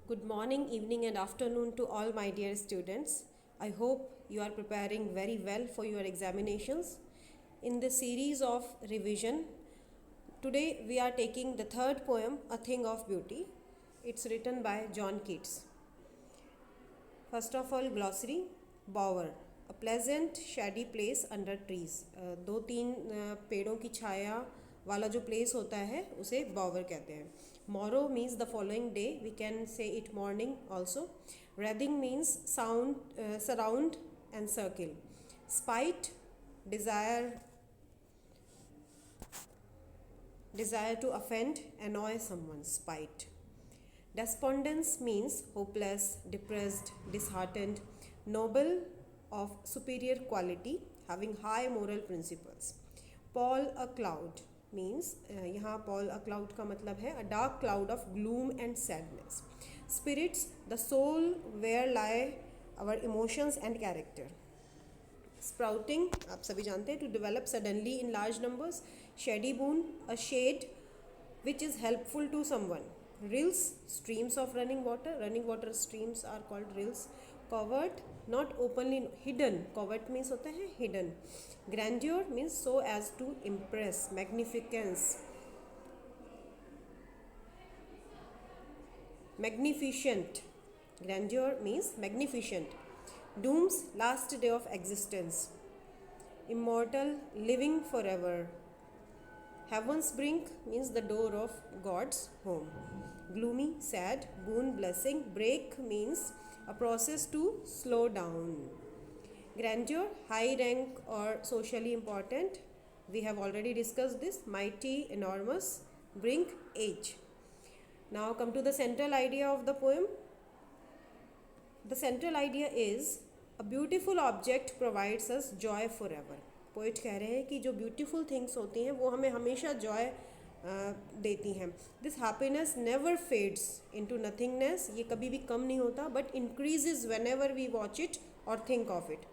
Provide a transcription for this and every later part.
Good morning, evening, and afternoon to all my dear students. I hope you are preparing very well for your examinations. In this series of revision, today we are taking the third poem, A Thing of Beauty. It's written by John Keats. First of all, glossary, bower, a pleasant shady place under trees. दो तीन पेड़ों की छाया वाला जो place होता है उसे bower कहते हैं. Morrow means the following day. We can say it morning also. Wreathing means sound, surround and circle. Spite, desire, desire to offend, annoy someone. Spite. Despondence means hopeless, depressed, disheartened, noble, of superior quality, having high moral principles. Pall a cloud means यहाँ pall a cloud का मतलब है a dark cloud of gloom and sadness. Spirits, the soul where lie our emotions and character. Sprouting, आप सभी जानते हैं, to develop suddenly in large numbers. Shady boon, a shade which is helpful to someone. Rills, streams of running water streams are called rills. Covert, not openly, hidden. Covert means होता है hidden. Grandeur means so as to impress. Magnificence, magnificent. Grandeur means magnificent. Doom's last day of existence. Immortal, living forever. Heaven's brink means the door of God's home. Gloomy, sad. Boon, blessing. Break means a process to slow down. Grandeur, high rank or socially important. We have already discussed this. Mighty, enormous. Brink, age. Now come to the central idea of the poem. The central idea is a beautiful object provides us joy forever. Poet कह रहे हैं कि जो beautiful things होती हैं वो हमें हमेशा जॉय देती हैं. This happiness never fades into nothingness. ये कभी भी कम नहीं होता but increases whenever we watch it और think of it.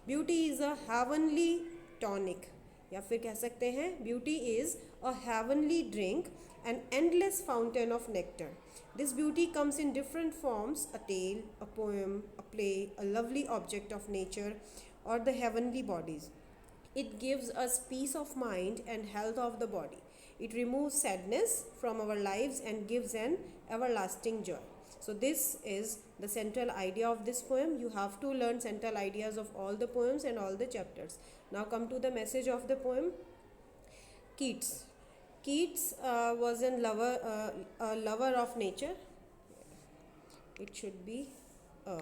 Beauty is a heavenly tonic, या फिर कह सकते हैं beauty is a heavenly drink, an endless fountain of nectar. This beauty comes in different forms: a tale, a poem, a play, a lovely object of nature, or the heavenly bodies. It gives us peace of mind and health of the body. It removes sadness from our lives and gives an everlasting joy. So this is the central idea of this poem. You have to learn central ideas of all the poems and all the chapters. Now come to the message of the poem. Keats. Keats was a lover of nature. It should be a.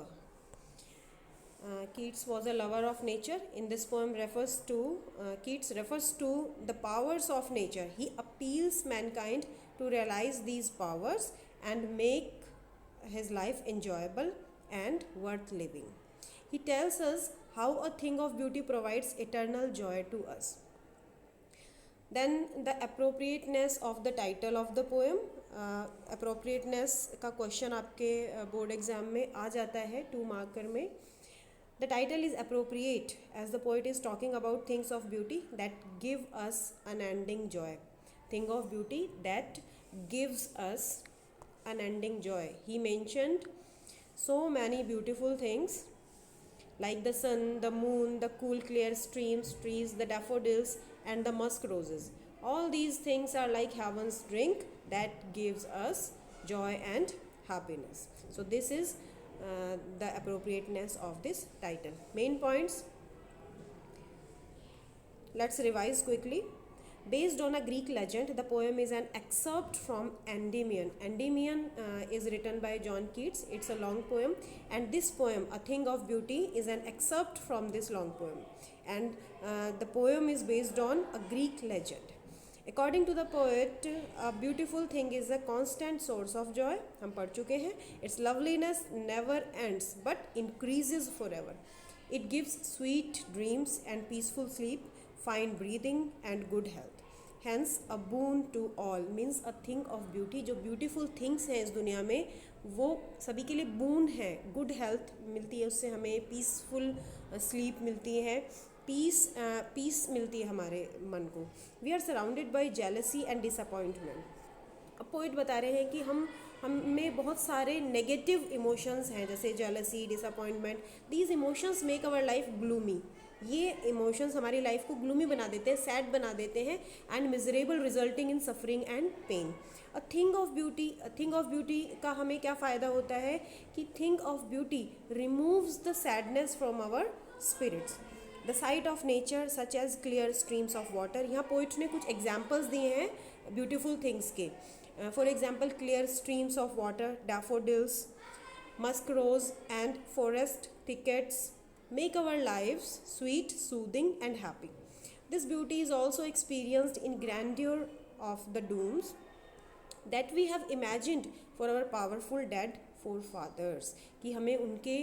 Keats was a lover of nature. In this poem Keats refers to the powers of nature. He appeals mankind to realize these powers and make his life enjoyable and worth living. He tells us how a thing of beauty provides eternal joy to us. Then the appropriateness of the title of the poem. appropriateness का question आपके board exam में आ जाता है 2 marker में. The title is appropriate as the poet is talking about things of beauty that give us unending joy. Thing of beauty that gives us unending joy. He mentioned so many beautiful things like the sun, the moon, the cool clear streams, trees, the daffodils and the musk roses. All these things are like heaven's drink that gives us joy and happiness. So this is the appropriateness of this title. Main points, let's revise quickly. Based on a Greek legend, the poem is an excerpt from Endymion. Endymion is written by John Keats. It's a long poem, and this poem, A Thing of Beauty, is an excerpt from this long poem, and the poem is based on a Greek legend. According to the poet, a beautiful thing is a constant source of joy. हम पढ़ चुके हैं. Its loveliness never ends but increases forever. It gives sweet dreams and peaceful sleep, fine breathing and good health. Hence a boon to all means a thing of beauty. जो beautiful things हैं इस दुनिया में वो सभी के लिए boon है. Good health मिलती है उससे हमें, peaceful sleep मिलती है, पीस मिलती है हमारे मन को. We are surrounded by jealousy and disappointment. अब पोइट बता रहे हैं कि हम हमें बहुत सारे नेगेटिव इमोशंस हैं, जैसे jealousy, disappointment. These emotions make our life gloomy. ये इमोशंस हमारी लाइफ को ग्लूमी बना देते हैं, सैड बना देते हैं, and miserable, resulting in suffering and pain. Thing of beauty का हमें क्या फ़ायदा होता है कि thing of beauty removes the sadness from our spirits. The sight of nature such as clear streams of water. यहाँ पोइट ने कुछ एग्जाम्पल्स दिए हैं ब्यूटीफुल थिंग्स के. For example, clear streams of water, daffodils, musk rose and forest thickets make our lives sweet, soothing and happy. This beauty is also experienced in grandeur of the domes that we have imagined for our powerful dead forefathers. कि हमें उनके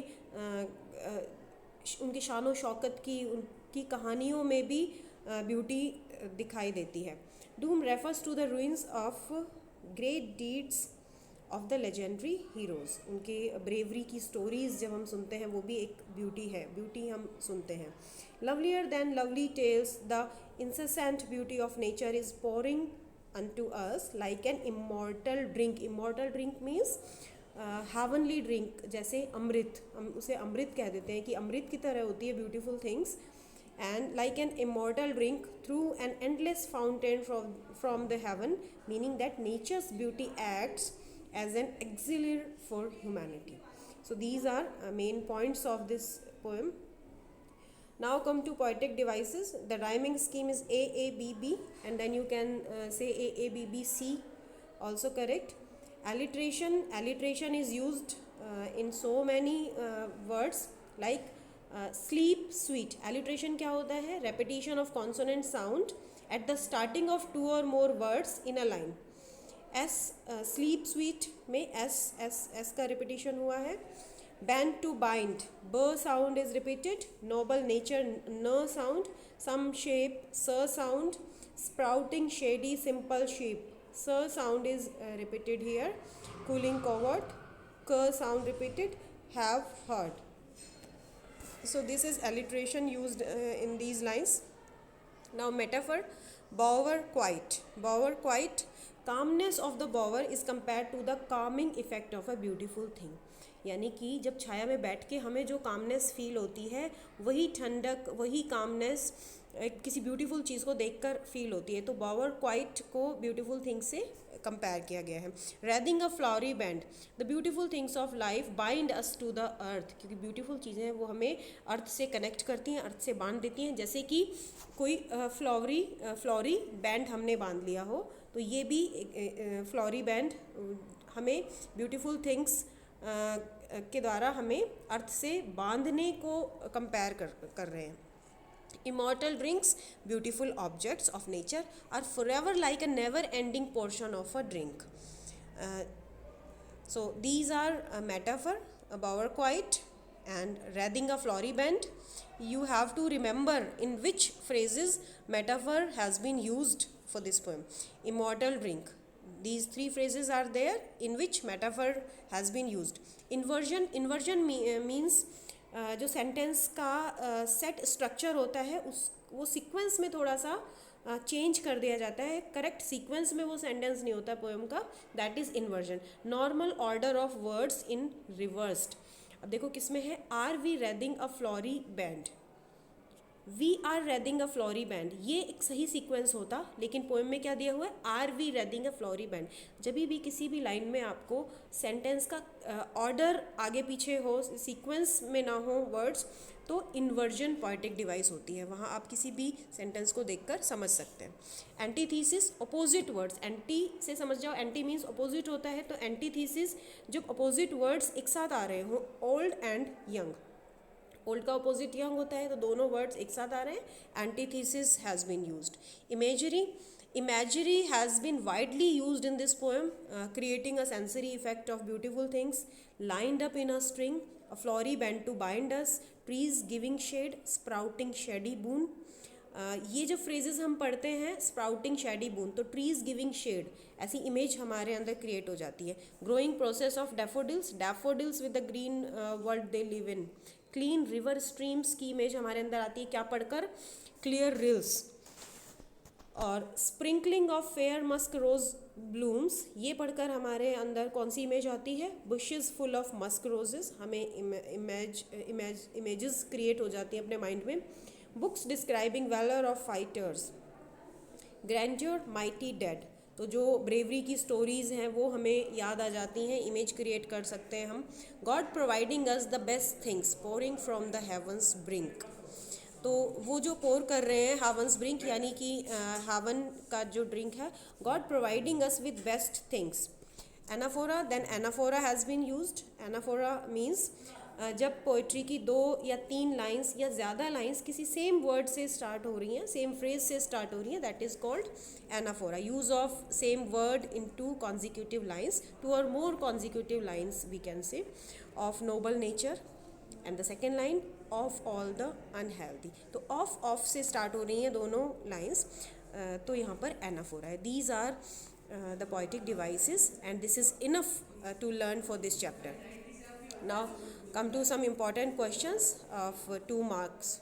शानो शौकत की, उनकी कहानियों में भी beauty दिखाई देती है. Doom refers to the ruins of great deeds of the legendary heroes. उनके ब्रेवरी की स्टोरीज़ जब हम सुनते हैं वो भी एक ब्यूटी है, ब्यूटी हम सुनते हैं. Lovelier than lovely tales, the incessant beauty of nature is pouring unto us like an immortal drink. Immortal drink means heavenly drink, जैसे अमृत, हम उसे अमृत कह देते हैं कि अमृत की तरह होती है beautiful things. and like an immortal drink through an endless fountain from the heaven, meaning that nature's beauty acts as an auxiliary for humanity. So these are main points of this poem. Now come to poetic devices. The rhyming scheme is AABB, and then you can say AABBC, also correct. Alliteration is used in so many words like sleep, sweet. Alliteration क्या होता है? Repetition of consonant sound at the starting of two or more words in a line. Sleep sweet में S का repetition हुआ है. Band to bind, ब sound is repeated. Noble nature, न sound. Some shape, स sound. Sprouting shady simple shape, स sound is repeated here. Cooling covert, क sound repeated. Have heard. So this is alliteration used in these lines. Now metaphor, bower quiet. Bower quiet, calmness of the bower is compared to the calming effect of a beautiful thing. यानी कि जब छाया में बैठ के हमें जो calmness feel होती है, वही ठंडक, वही कामनेस किसी ब्यूटीफुल चीज़ को देखकर फील होती है. तो बावर क्वाइट को ब्यूटीफुल थिंग्स से कंपेयर किया गया है. Wreathing a flowery band, the beautiful things of life bind us to the earth. क्योंकि ब्यूटीफुल चीज़ें हैं वो हमें अर्थ से कनेक्ट करती हैं, अर्थ से बांध देती हैं. जैसे कि कोई फ्लॉरी बैंड हमने बांध लिया हो, तो ये भी फ्लॉरी बैंड हमें ब्यूटीफुल थिंग्स के द्वारा हमें अर्थ से बांधने को कंपेयर कर रहे हैं. Immortal drinks, beautiful objects of nature, are forever like a never-ending portion of a drink. So these are a metaphor, a bower quiet and rathing a flowery band. You have to remember in which phrases metaphor has been used for this poem. Immortal drink. These three phrases are there in which metaphor has been used. Inversion means जो sentence का set structure होता है वो sequence में थोड़ा सा change कर दिया जाता है. करेक्ट सीक्वेंस में वो सेंटेंस नहीं होता पोएम का, that is inversion. Normal order of words in reversed. अब देखो किसमें है, are we wreathing a flowery band, we are wreathing a flowery band, ये एक सही सीक्वेंस होता, लेकिन पोएम में क्या दिया हुआ है, are we wreathing a flowery band. जब भी किसी भी लाइन में आपको सेंटेंस का ऑर्डर आगे पीछे हो, सीक्वेंस में ना हो वर्ड्स, तो इन्वर्जन पोएटिक डिवाइस होती है. वहाँ आप किसी भी सेंटेंस को देखकर समझ सकते हैं. Antithesis, opposite words. एंटी से समझ जाओ, एंटी मीन्स अपोजिट होता है, तो एंटीथीसिस जब अपोजिट वर्ड्स एक साथ आ रहे हों, ओल्ड एंड यंग. ओल्ड का अपोजिट यंग होता है, तो दोनों वर्ड्स एक साथ आ रहे हैं. Antithesis has been used. Imagery has been widely used in this poem, creating a sensory effect of beautiful things lined up in a string. A flowery band to bind us, trees giving shade, sprouting shady boon. ये जो phrases हम पढ़ते हैं, sprouting shady boon, तो trees giving shade, ऐसी image हमारे अंदर create हो जाती है. Growing process of daffodils with the green world they live in. Clean river streams की इमेज हमारे अंदर आती है, क्या पढ़कर, क्लियर रिल्स. और sprinkling of fair musk rose blooms, ये पढ़कर हमारे अंदर कौन सी इमेज आती है? Bushes full of musk roses, हमें इमेजेस क्रिएट हो जाती हैं अपने माइंड में. Books describing valour of fighters, grandeur mighty dead, तो जो ब्रेवरी की स्टोरीज़ हैं वो हमें याद आ जाती हैं, इमेज क्रिएट कर सकते हैं हम. God providing us the best things, pouring from the heaven's brink, तो वो जो पोर कर रहे हैं हावंस ब्रिंक यानी कि हावन का जो ड्रिंक है. God providing us with best things. Anaphora, then anaphora has been used. Anaphora means जब पोइट्री की 2 या 3 लाइंस या ज़्यादा लाइंस किसी सेम वर्ड से स्टार्ट हो रही हैं, सेम फ्रेज से स्टार्ट हो रही हैं, that is called anaphora. Use of same word in 2 consecutive lines, 2 or more consecutive lines we can say, of noble nature. And the second line of all the unhealthy, तो of से start हो रही हैं दोनों lines, तो यहाँ पर anaphora है. These are the poetic devices and this is enough to learn for this chapter. Now come to some important questions of 2 marks.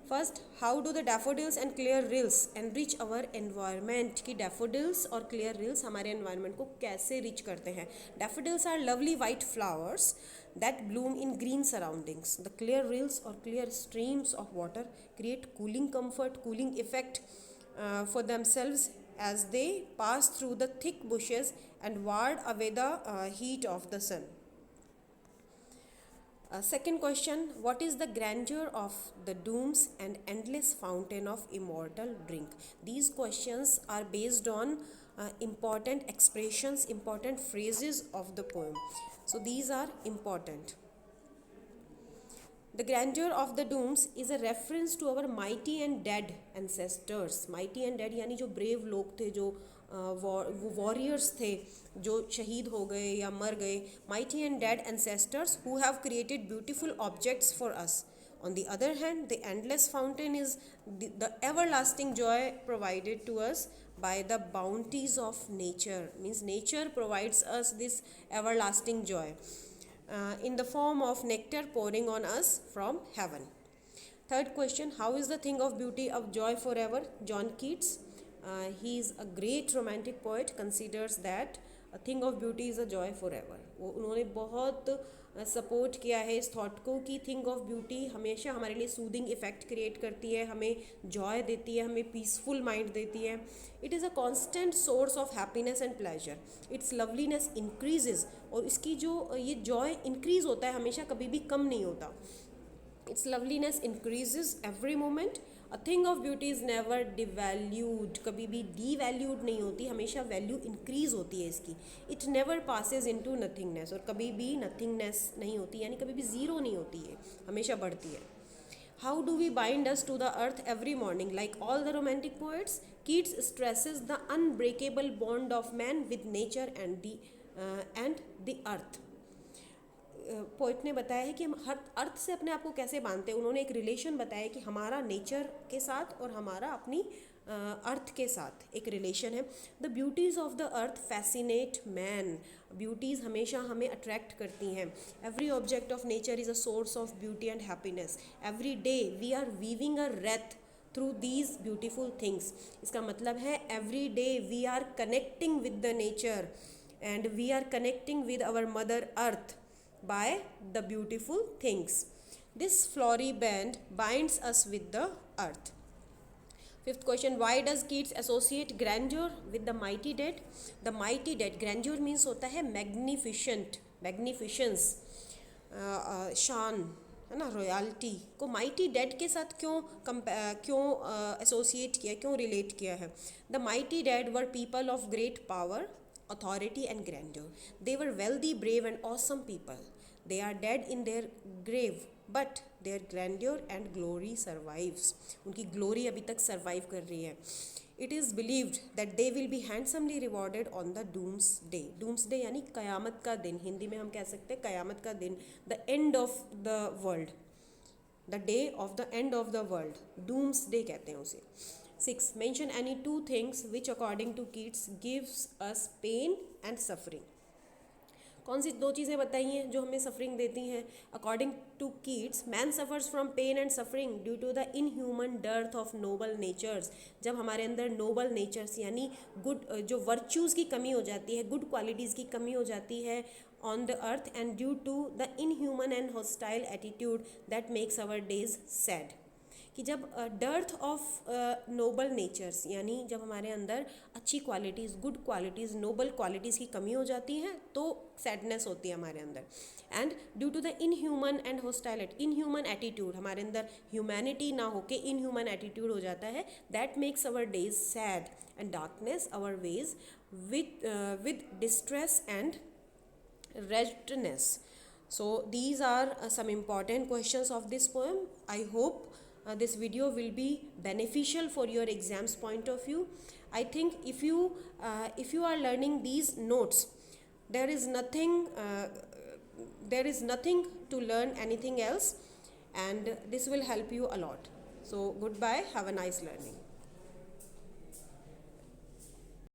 First, how do the daffodils and clear rills enrich our environment, कि daffodils और clear rills हमारे environment को कैसे rich करते हैं. Daffodils are lovely white flowers that bloom in green surroundings. The clear rills or clear streams of water create cooling comfort, cooling effect for themselves as they pass through the thick bushes and ward away the heat of the sun. Second question, what is the grandeur of the dooms and endless fountain of immortal drink? These questions are based on important expressions, important phrases of the poem. So these are important. The grandeur of the dooms is a reference to our mighty and dead ancestors. Mighty and dead यानी जो brave लोग थे, जो वो warriors थे जो शहीद हो गए या मर गए. Mighty and dead ancestors who have created beautiful objects for us. On the other hand, the endless fountain is the everlasting joy provided to us by the bounties of nature. Means nature provides us this everlasting joy in the form of nectar pouring on us from heaven. Third question, how is the thing of beauty of joy forever? John Keats, he is a great romantic poet, considers that a thing of beauty is a joy forever. वो उन्होंने बहुत support किया है इस thought को कि thing of beauty हमेशा हमारे लिए सूदिंग इफेक्ट क्रिएट करती है, हमें जॉय देती है, हमें पीसफुल माइंड देती है. It is a constant source of happiness and pleasure. It's loveliness increases, और इसकी जो ये जॉय इंक्रीज होता है हमेशा, कभी भी कम नहीं होता. Its loveliness increases every moment. A thing of beauty is never devalued, कभी भी डीवैल्यूड नहीं होती, हमेशा वैल्यू इंक्रीज होती है इसकी. It never passes into nothingness, और कभी भी नथिंगनेस नहीं होती, यानी कभी भी ज़ीरो नहीं होती है, हमेशा बढ़ती है. How do we bind us to the earth every morning like all the romantic poets? Keats stresses the unbreakable bond of man with nature and the earth. Poet ने बताया है कि हम हर अर्थ से अपने आप को कैसे बांधते हैं. उन्होंने एक रिलेशन बताया कि हमारा नेचर के साथ और हमारा अपनी अर्थ के साथ एक रिलेशन है. The beauties of the earth fascinate man, beauties हमेशा हमें अट्रैक्ट करती हैं. Every object of nature is a source of beauty and happiness. Every day we are weaving a wreath through these beautiful things. इसका मतलब है every day we are connecting with the nature and we are connecting with our mother earth by the beautiful things. This flowery band binds us with the earth. Fifth question, why does Keats associate grandeur with the mighty dead? The mighty dead, grandeur means होता है magnificent, magnificence, शान है ना, royalty को mighty dead के साथ क्यों associate किया, क्यों रिलेट किया है? The mighty dead were people of great power, authority and grandeur. They were wealthy, brave and awesome people. They are dead in their grave, but their grandeur and glory survives. उनकी glory अभी तक survive कर रही है. It is believed that they will be handsomely rewarded on the doomsday. Doomsday यानी कयामत का दिन, हिंदी में हम कह सकते हैं कयामत का दिन, the end of the world, the day of the end of the world, doomsday कहते हैं उसे. 6. Mention any 2 things which according to Keats gives us pain and suffering. कौन सी 2 चीज़ें बताई हैं जो हमें सफरिंग देती हैं? According to Keats, man suffers from pain and suffering due to the inhuman dearth of noble natures. जब हमारे अंदर नोबल नेचर्स यानी गुड जो वर्च्यूज़ की कमी हो जाती है, गुड क्वालिटीज़ की कमी हो जाती है on the earth, and due to the inhuman and hostile attitude that makes our days sad. कि जब डर्थ ऑफ नोबल नेचर्स यानी जब हमारे अंदर अच्छी qualities, good qualities, noble qualities की कमी हो जाती है तो सैडनेस होती है हमारे अंदर। And due to the inhuman and hostile inhuman attitude, हमारे अंदर ह्यूमैनिटी ना होके इनह्यूमन एटीट्यूड हो जाता है, that makes our days sad and darkness our ways with distress and wretchedness. So these are some important questions of this poem. I hope this video will be beneficial for your exams point of view. I think if you are learning these notes, there is nothing to learn anything else, and this will help you a lot. So goodbye, have a nice learning.